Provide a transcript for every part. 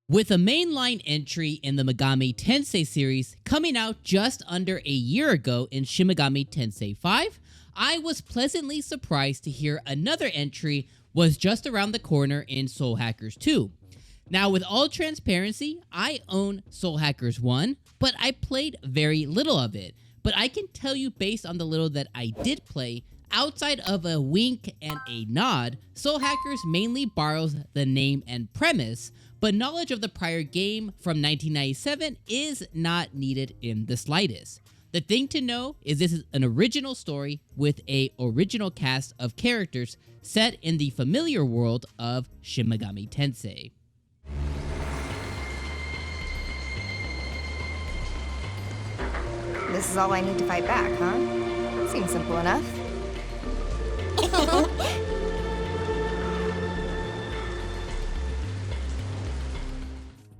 With a mainline entry in the Megami Tensei series coming out just under a year ago in Shin Megami Tensei 5, I was pleasantly surprised to hear another entry was just around the corner in Soul Hackers 2. Now, with all transparency, I own Soul Hackers 1, but I played very little of it. But I can tell you, based on the little that I did play, outside of a wink and a nod, Soul Hackers mainly borrows the name and premise, but knowledge of the prior game from 1997 is not needed in the slightest. The thing to know is this is an original story with an original cast of characters set in the familiar world of Shin Megami Tensei. This is all I need to fight back, huh? Seems simple enough.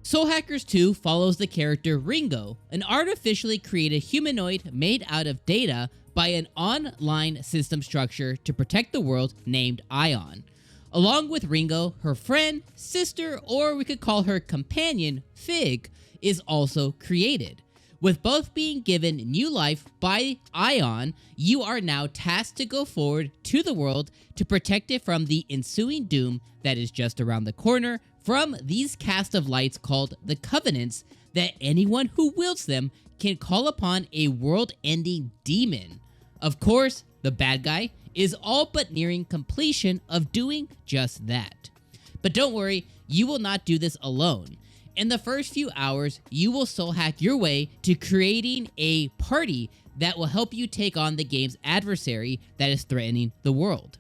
Soul Hackers 2 follows the character Ringo, an artificially created humanoid made out of data by an online system structure to protect the world named Ion. Along with Ringo, her friend, sister, or we could call her companion, Fig, is also created. With both being given new life by Ion, you are now tasked to go forward to the world to protect it from the ensuing doom that is just around the corner from these cast of lights called the Covenants that anyone who wields them can call upon a world-ending demon. Of course, the bad guy is all but nearing completion of doing just that. But don't worry, you will not do this alone. In the first few hours, you will soul hack your way to creating a party that will help you take on the game's adversary that is threatening the world.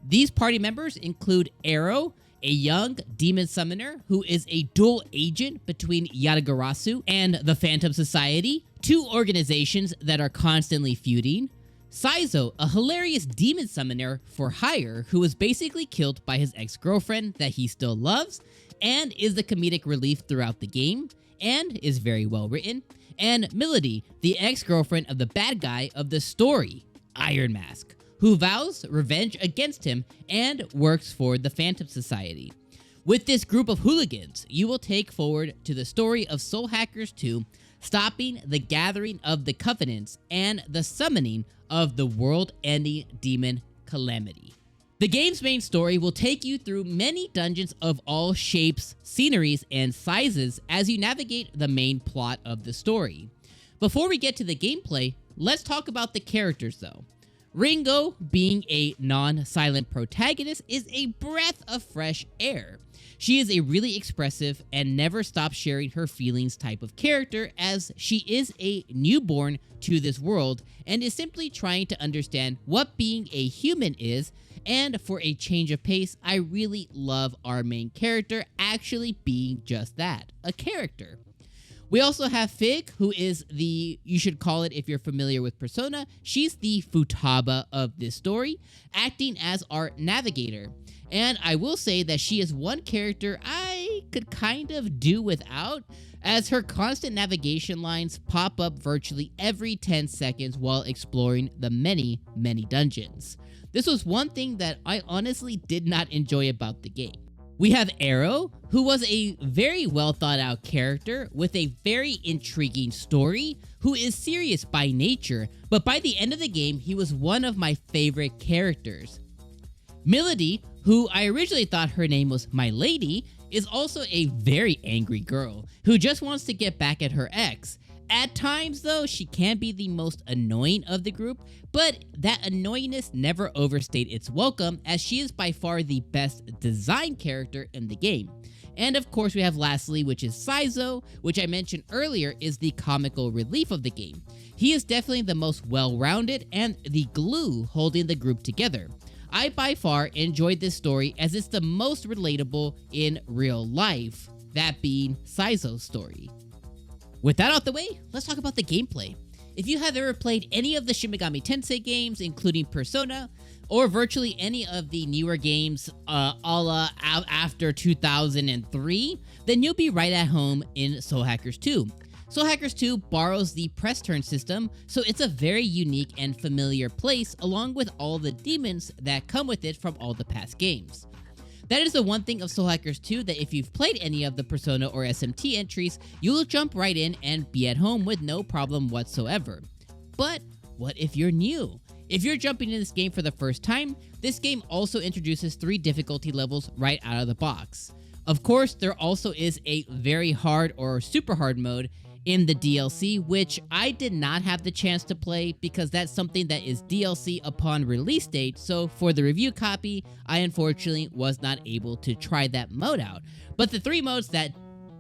These party members include Arrow, a young demon summoner who is a dual agent between Yatagarasu and the Phantom Society, two organizations that are constantly feuding. Saizo, a hilarious demon summoner for hire who was basically killed by his ex-girlfriend that he still loves, and is the comedic relief throughout the game, and is very well written. And Melody, the ex-girlfriend of the bad guy of the story, Iron Mask, who vows revenge against him and works for the Phantom Society. With this group of hooligans, you will take forward to the story of Soul Hackers 2, stopping the gathering of the Covenants and the summoning of the world-ending demon Calamity. The game's main story will take you through many dungeons of all shapes, sceneries, and sizes as you navigate the main plot of the story. Before we get to the gameplay, let's talk about the characters though. Ringo, being a non-silent protagonist, is a breath of fresh air. She is a really expressive and never stops sharing her feelings type of character, as she is a newborn to this world and is simply trying to understand what being a human is. And for a change of pace, I really love our main character actually being just that, a character. We also have Fig, who is you should call it if you're familiar with Persona, she's the Futaba of this story, acting as our navigator. And I will say that she is one character I could kind of do without, as her constant navigation lines pop up virtually every 10 seconds while exploring the many, many dungeons. This was one thing that I honestly did not enjoy about the game. We have Arrow, who was a very well thought out character with a very intriguing story, who is serious by nature, but by the end of the game, he was one of my favorite characters. Melody, who I originally thought her name was My Lady, is also a very angry girl who just wants to get back at her ex. At times, though, she can be the most annoying of the group, but that annoyingness never overstayed its welcome, as she is by far the best designed character in the game. And of course, we have lastly, which is Saizo, which I mentioned earlier is the comical relief of the game. He is definitely the most well-rounded and the glue holding the group together. I by far enjoyed this story as it's the most relatable in real life, that being Saizo's story. With that out the way, let's talk about the gameplay. If you have ever played any of the Shin Megami Tensei games, including Persona, or virtually any of the newer games a la after 2003, then you'll be right at home in Soul Hackers 2. Soul Hackers 2 borrows the press turn system, so it's a very unique and familiar place along with all the demons that come with it from all the past games. That is the one thing of Soul Hackers 2 that if you've played any of the Persona or SMT entries, you'll jump right in and be at home with no problem whatsoever. But what if you're new? If you're jumping in this game for the first time, this game also introduces 3 difficulty levels right out of the box. Of course, there also is a very hard or super hard mode in the DLC, which I did not have the chance to play because that's something that is DLC upon release date, so for the review copy, I unfortunately was not able to try that mode out. But the 3 modes that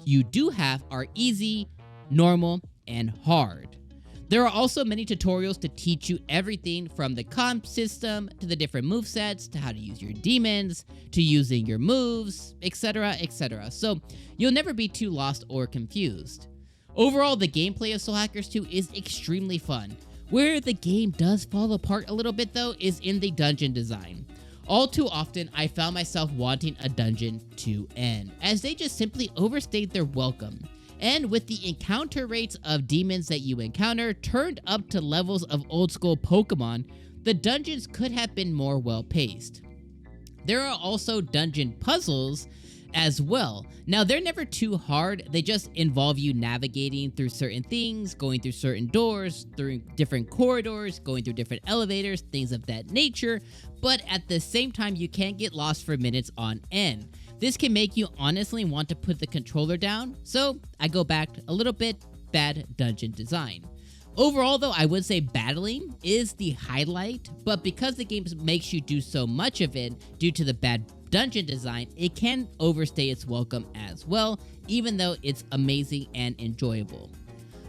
you do have are easy, normal, and hard. There are also many tutorials to teach you everything from the comp system, to the different movesets, to how to use your demons, to using your moves, etc, etc. So you'll never be too lost or confused. Overall, the gameplay of Soul Hackers 2 is extremely fun. Where the game does fall apart a little bit though is in the dungeon design. All too often, I found myself wanting a dungeon to end, as they just simply overstayed their welcome. And with the encounter rates of demons that you encounter turned up to levels of old school Pokemon, the dungeons could have been more well paced. There are also dungeon puzzles as well. Now, they're never too hard, they just involve you navigating through certain things, going through certain doors, through different corridors, going through different elevators, things of that nature, but at the same time, you can't get lost for minutes on end. This can make you honestly want to put the controller down, so I go back a little bit bad dungeon design. Overall though, I would say battling is the highlight, but because the game makes you do so much of it due to the bad dungeon design, it can overstay its welcome as well, even though it's amazing and enjoyable.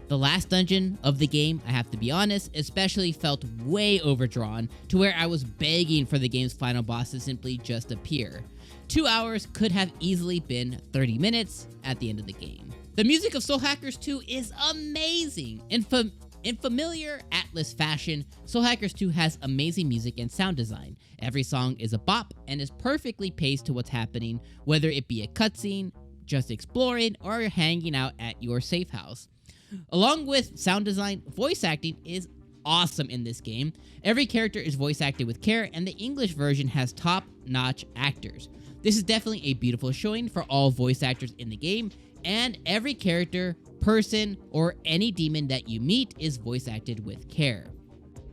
The last dungeon of the game, I have to be honest, especially felt way overdrawn to where I was begging for the game's final boss to simply just appear. 2 hours could have easily been 30 minutes at the end of the game. The music of Soul Hackers 2 is amazing. In familiar Atlas fashion, Soul Hackers 2 has amazing music and sound design. Every song is a bop and is perfectly paced to what's happening, whether it be a cutscene, just exploring, or hanging out at your safe house. Along with sound design, voice acting is awesome in this game. Every character is voice acted with care, and the English version has top-notch actors. This is definitely a beautiful showing for all voice actors in the game, and every character, person, or any demon that you meet is voice acted with care.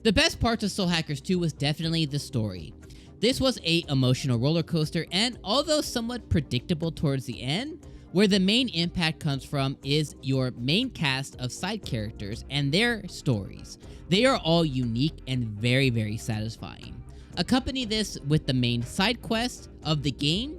The best parts of Soul Hackers 2 was definitely the story. This was an emotional roller coaster, and although somewhat predictable towards the end, where the main impact comes from is your main cast of side characters and their stories. They are all unique and very, very satisfying. Accompany this with the main side quest of the game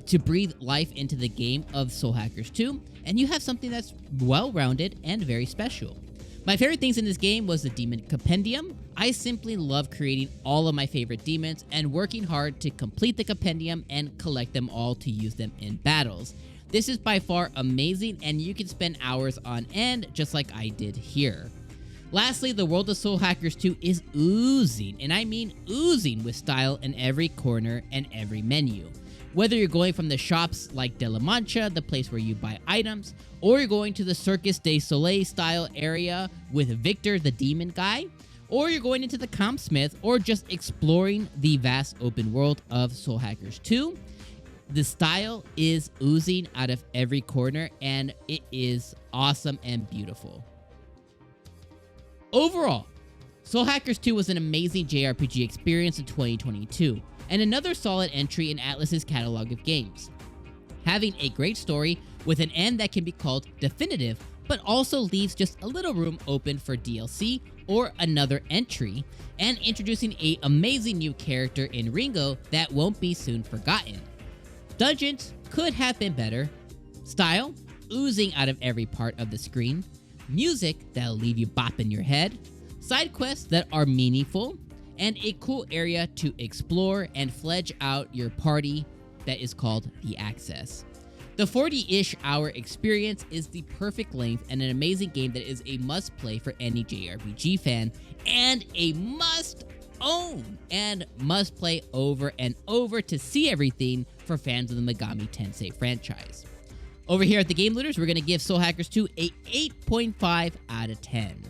to breathe life into the game of Soul Hackers 2, and you have something that's well-rounded and very special. My favorite things in this game was the Demon Compendium. I simply love creating all of my favorite demons and working hard to complete the Compendium and collect them all to use them in battles. This is by far amazing, and you can spend hours on end just like I did here. Lastly, the world of Soul Hackers 2 is oozing, and I mean oozing with style in every corner and every menu. Whether you're going from the shops like De La Mancha, the place where you buy items, or you're going to the Circus du Soleil style area with Victor the Demon Guy, or you're going into the Compsmith, or just exploring the vast open world of Soul Hackers 2, the style is oozing out of every corner, and it is awesome and beautiful. Overall, Soul Hackers 2 was an amazing JRPG experience in 2022, and another solid entry in Atlus's catalog of games. Having a great story with an end that can be called definitive, but also leaves just a little room open for DLC or another entry, and introducing an amazing new character in Ringo that won't be soon forgotten. Dungeons could have been better, style oozing out of every part of the screen, music that'll leave you bopping your head, side quests that are meaningful, and a cool area to explore and fledge out your party that is called the Access. The 40-ish hour experience is the perfect length and an amazing game that is a must-play for any JRPG fan, and a must-own and must-play over and over to see everything for fans of the Megami Tensei franchise. Over here at the Game Looters, we're going to give Soul Hackers 2 a 8.5 out of 10.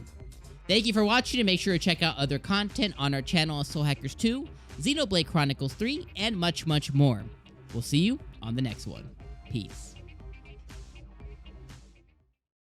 Thank you for watching, and make sure to check out other content on our channel on Soul Hackers 2, Xenoblade Chronicles 3, and much, much more. We'll see you on the next one. Peace.